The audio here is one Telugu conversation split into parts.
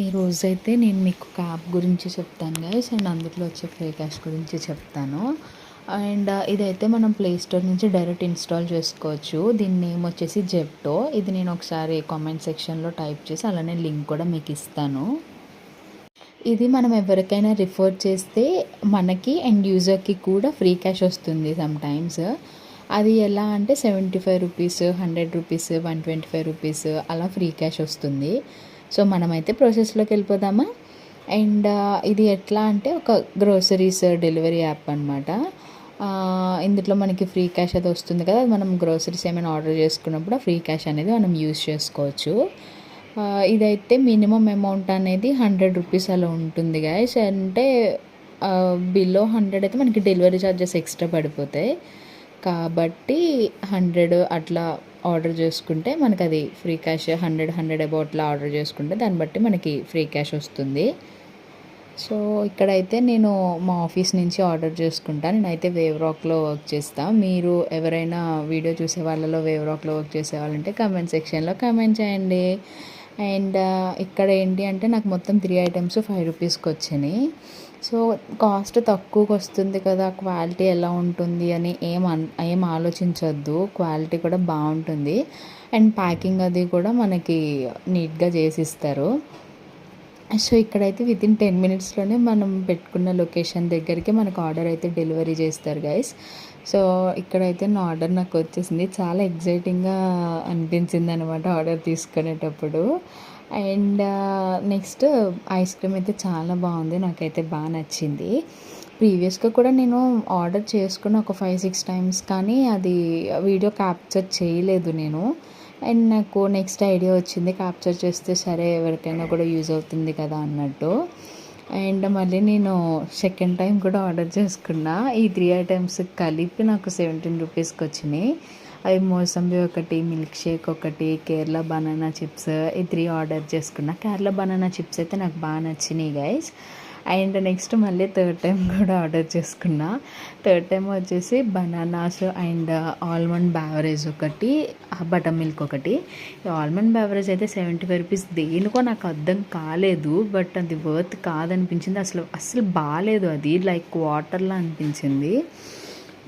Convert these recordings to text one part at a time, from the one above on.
ఈరోజైతే నేను మీకు ఒక యాప్ గురించి చెప్తాను గైస్. అండ్ అందులో వచ్చే ఫ్రీ క్యాష్ గురించి చెప్తాను. అండ్ ఇదైతే మనం ప్లే స్టోర్ నుంచి డైరెక్ట్ ఇన్స్టాల్ చేసుకోవచ్చు. దీని నేమ్ వచ్చేసి జెప్టో. ఇది నేను ఒకసారి కామెంట్ సెక్షన్లో టైప్ చేసి అలానే లింక్ కూడా మీకు ఇస్తాను. ఇది మనం ఎవరికైనా రిఫర్ చేస్తే మనకి అండ్ యూజర్కి కూడా ఫ్రీ క్యాష్ వస్తుంది సమ్ టైమ్స్. అది ఎలా అంటే 75 రూపీస్, 100 రూపీస్, 125 రూపీస్ అలా ఫ్రీ క్యాష్ వస్తుంది. సో మనమైతే ప్రాసెస్లోకి వెళ్ళిపోదామా. అండ్ ఇది ఎట్లా అంటే ఒక గ్రోసరీస్ డెలివరీ యాప్ అనమాట. ఇందులో మనకి ఫ్రీ క్యాష్ అది వస్తుంది కదా, మనం గ్రోసరీస్ ఏమైనా ఆర్డర్ చేసుకున్నప్పుడు ఫ్రీ క్యాష్ అనేది మనం యూజ్ చేసుకోవచ్చు. ఇదైతే మినిమం అమౌంట్ అనేది 100 రూపీస్ అలా ఉంటుంది గైస్. అంటే బిలో 100 అయితే మనకి డెలివరీ ఛార్జెస్ ఎక్స్ట్రా పడిపోతాయి. కాబట్టి 100 అట్లా ఆర్డర్ చేసుకుంటే మనకు అది ఫ్రీ క్యాష్. 100 అబౌట్ అట్లా ఆర్డర్ చేసుకుంటే దాన్ని బట్టి మనకి ఫ్రీ క్యాష్ వస్తుంది. సో ఇక్కడైతే నేను మా ఆఫీస్ నుంచి ఆర్డర్ చేసుకుంటాను. నేనైతే వేవ్ రాక్లో వర్క్ చేస్తాను. మీరు ఎవరైనా వీడియో చూసే వాళ్ళలో వేవ్ రాక్లో వర్క్ చేసే వాళ్ళంటే కామెంట్ సెక్షన్లో కామెంట్ చేయండి. అండ్ ఇక్కడ ఏంటి అంటే నాకు మొత్తం 3 ఐటమ్స్ 5 రూపీస్కి వచ్చినాయి. సో కాస్ట్ తక్కువకి వస్తుంది కదా, క్వాలిటీ ఎలా ఉంటుంది అని ఏం ఆలోచించొద్దు. క్వాలిటీ కూడా బాగుంటుంది. అండ్ ప్యాకింగ్ అది కూడా మనకి నీట్గా చేసిస్తారు. సో ఇక్కడైతే వితిన్ 10 మినిట్స్లోనే మనం పెట్టుకున్న లొకేషన్ దగ్గరికి మనకు ఆర్డర్ అయితే డెలివరీ చేస్తారు గైస్. సో ఇక్కడైతే నా ఆర్డర్ నాకు వచ్చేసింది. చాలా ఎగ్జైటింగ్గా అనిపించింది అనమాట ఆర్డర్ తీసుకునేటప్పుడు. అండ్ నెక్స్ట్ ఐస్ క్రీమ్ అయితే చాలా బాగుంది, నాకైతే బాగా నచ్చింది. ప్రీవియస్గా కూడా నేను ఆర్డర్ చేసుకున్న ఒక 5-6 టైమ్స్, కానీ అది వీడియో క్యాప్చర్ చేయలేదు నేను. అండ్ నాకు నెక్స్ట్ ఐడియా వచ్చింది, క్యాప్చర్ చేస్తే సరే ఎవరికైనా కూడా యూజ్ అవుతుంది కదా అన్నట్టు. అండ్ మళ్ళీ నేను సెకండ్ టైం కూడా ఆర్డర్ చేసుకున్నా. ఈ 3 ఐటమ్స్ కలిపి నాకు 17 రూపీస్కి వచ్చినాయి. అవి మోసంబి ఒకటి, మిల్క్ షేక్ ఒకటి, కేరళ బనానా చిప్స్, ఈ 3 ఆర్డర్ చేసుకున్నా. కేరళ బనానా చిప్స్ అయితే నాకు బాగా నచ్చినాయి గైస్. అండ్ నెక్స్ట్ మళ్ళీ థర్డ్ టైం కూడా ఆర్డర్ చేసుకున్నా. థర్డ్ టైం వచ్చేసి బనానాస్ అండ్ ఆల్మండ్ బ్యావరేజ్ ఒకటి, బటర్ మిల్క్ ఒకటి. ఆల్మండ్ బ్యావరేజ్ అయితే 75 రూపీస్, దేనికో నాకు అర్థం కాలేదు. బట్ అది వర్త్ కాదనిపించింది. అసలు బాగాలేదు, అది లైక్ వాటర్లా అనిపించింది.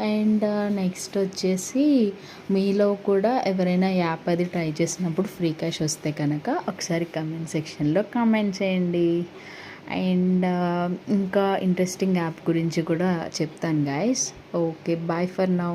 అండ్ నెక్స్ట్ వచ్చేసి మీలో కూడా ఎవరైనా యాప్ అది ట్రై చేసినప్పుడు ఫ్రీ క్యాష్ వస్తే కనుక ఒకసారి కమెంట్ సెక్షన్లో కామెంట్ చేయండి. అండ్ ఇంకా ఇంట్రెస్టింగ్ యాప్ గురించి కూడా చెప్తాను guys. Okay, bye for now.